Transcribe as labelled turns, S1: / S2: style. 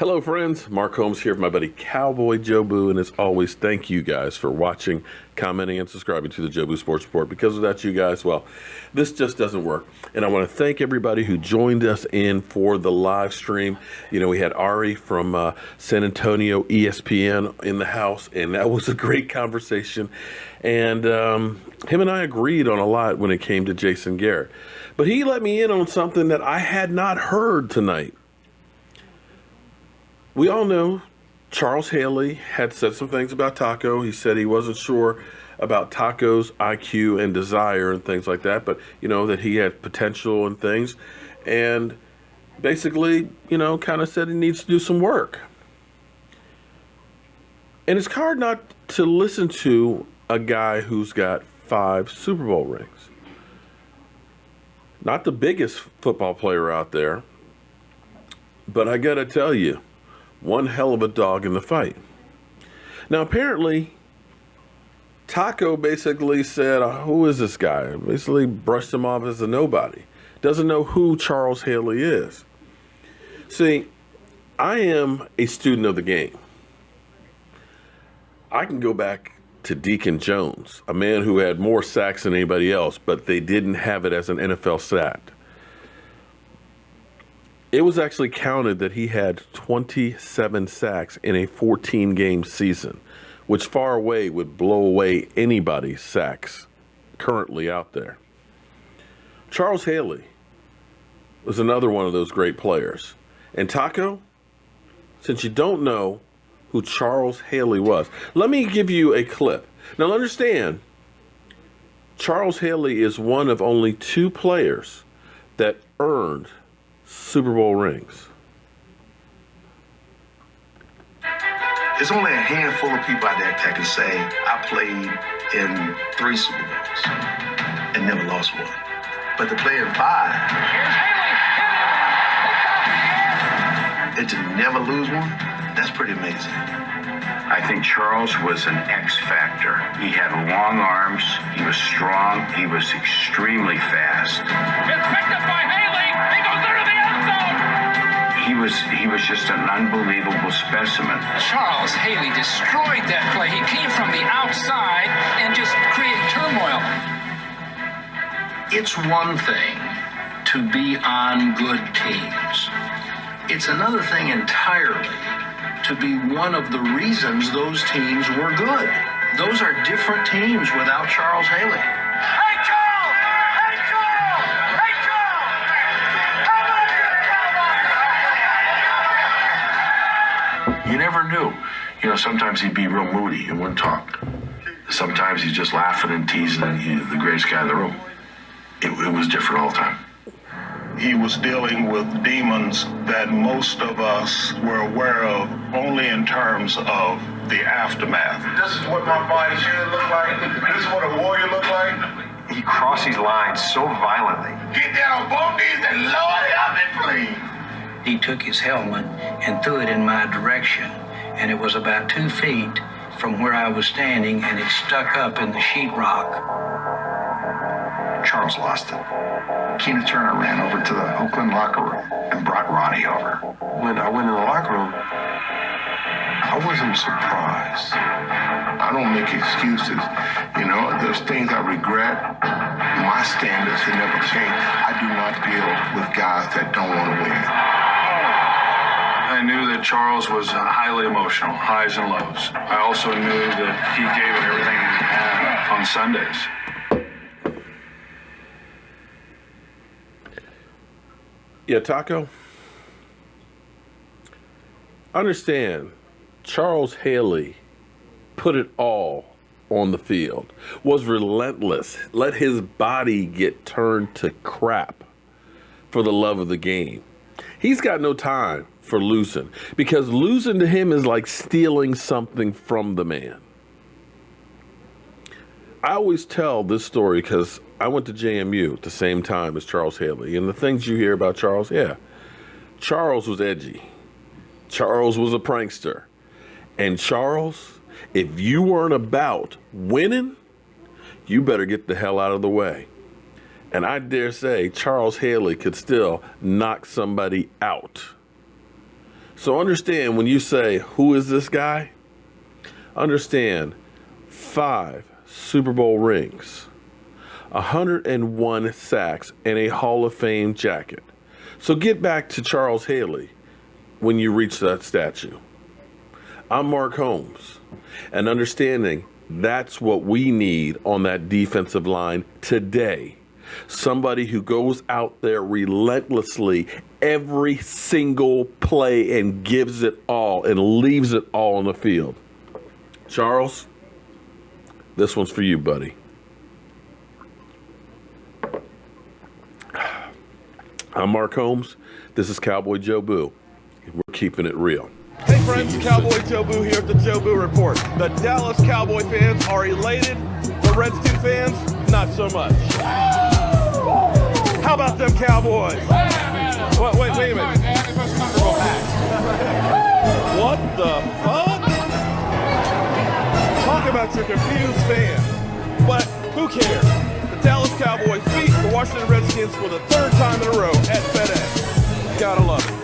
S1: Hello, friends. Mark Holmes here with my buddy Cowboy Jobu, and as always, thank you guys for watching, commenting, and subscribing to the Jobu Sports Report. Because without you guys, well, this just doesn't work. And I want to thank everybody who joined us in for the live stream. You know, we had Ari from San Antonio ESPN in the house, and that was a great conversation. And him and I agreed on a lot when it came to Jason Garrett. But he let me in on something that I had not heard tonight. We all know Charles Haley had said some things about Taco. He said he wasn't sure about Taco's IQ and desire and things like that, but, you know, that he had potential and things. And basically, you know, kind of said he needs to do some work. And it's hard not to listen to a guy who's got 5 Super Bowl rings. Not the biggest football player out there, but I got to tell you, one hell of a dog in the fight. Now, apparently, Taco basically said, who is this guy? Basically brushed him off as a nobody. Doesn't know who Charles Haley is. See, I am a student of the game. I can go back to Deacon Jones, a man who had more sacks than anybody else, but they didn't have it as an NFL stat. It was actually counted that he had 27 sacks in a 14-game season, which far away would blow away anybody's sacks currently out there. Charles Haley was another one of those great players. And Taco, since you don't know who Charles Haley was, let me give you a clip. Now understand, Charles Haley is one of only 2 players that earned Super Bowl rings.
S2: There's only a handful of people out there that can say, I played in 3 Super Bowls and never lost one. But to play in 5 and to never lose one, that's pretty amazing.
S3: I think Charles was an X factor. He had long arms, he was strong, he was extremely fast.
S4: It's picked up by Haley. He goes into the end zone.
S3: He was just an unbelievable specimen.
S4: Charles Haley destroyed that play. He came from the outside and just created turmoil.
S5: It's one thing to be on good teams. It's another thing entirely to be one of the reasons those teams were good. Those are different teams without Charles Haley.
S4: Hey, Charles! Hey, Charles! Hey, Charles! How about you, Cowboys?
S2: You never knew. You know, sometimes he'd be real moody and wouldn't talk. Sometimes he's just laughing and teasing and he's the greatest guy in the room. It was different all the time.
S6: He was dealing with demons that most of us were aware of only in terms of the aftermath.
S7: This is what my body should look like. This is what a warrior look like.
S8: He crosses lines so violently.
S7: Get down on both knees and load it up and please.
S5: He took his helmet and threw it in my direction, and it was about 2 feet from where I was standing, and it stuck up in the sheetrock.
S8: Charles lost it. Keena Turner ran over to the Oakland locker room and brought Ronnie over.
S6: When I went in the locker room, I wasn't surprised. I don't make excuses. You know, there's things I regret. My standards have never changed. I do not deal with guys that don't want to win.
S7: I knew that Charles was highly emotional, highs and lows. I also knew that he gave it everything he had on Sundays.
S1: Yeah, Taco, understand, Charles Haley put it all on the field, was relentless, let his body get turned to crap for the love of the game. He's got no time for losing, because losing to him is like stealing something from the man. I always tell this story because I went to JMU at the same time as Charles Haley. And the things you hear about Charles, yeah. Charles was edgy. Charles was a prankster. And Charles, if you weren't about winning, you better get the hell out of the way. And I dare say Charles Haley could still knock somebody out. So understand when you say, who is this guy? Understand 5 Super Bowl rings, 101 sacks, and a Hall of Fame jacket. So get back to Charles Haley when you reach that statue. I'm Mark Holmes, and understanding that's what we need on that defensive line today. Somebody who goes out there relentlessly every single play and gives it all and leaves it all on the field. Charles, this one's for you, buddy. I'm Mark Holmes. This is Cowboy Jobu. We're keeping it real.
S9: Hey friends, Cowboy Jobu here at the Jobu Report. The Dallas Cowboy fans are elated. The Redskin fans, not so much. How about them Cowboys? Wait a minute. What the fuck? Talk about your confused fans. But who cares? The Dallas Cowboys beat the Washington Redskins for the 3rd time in a row at FedEx. Gotta love it.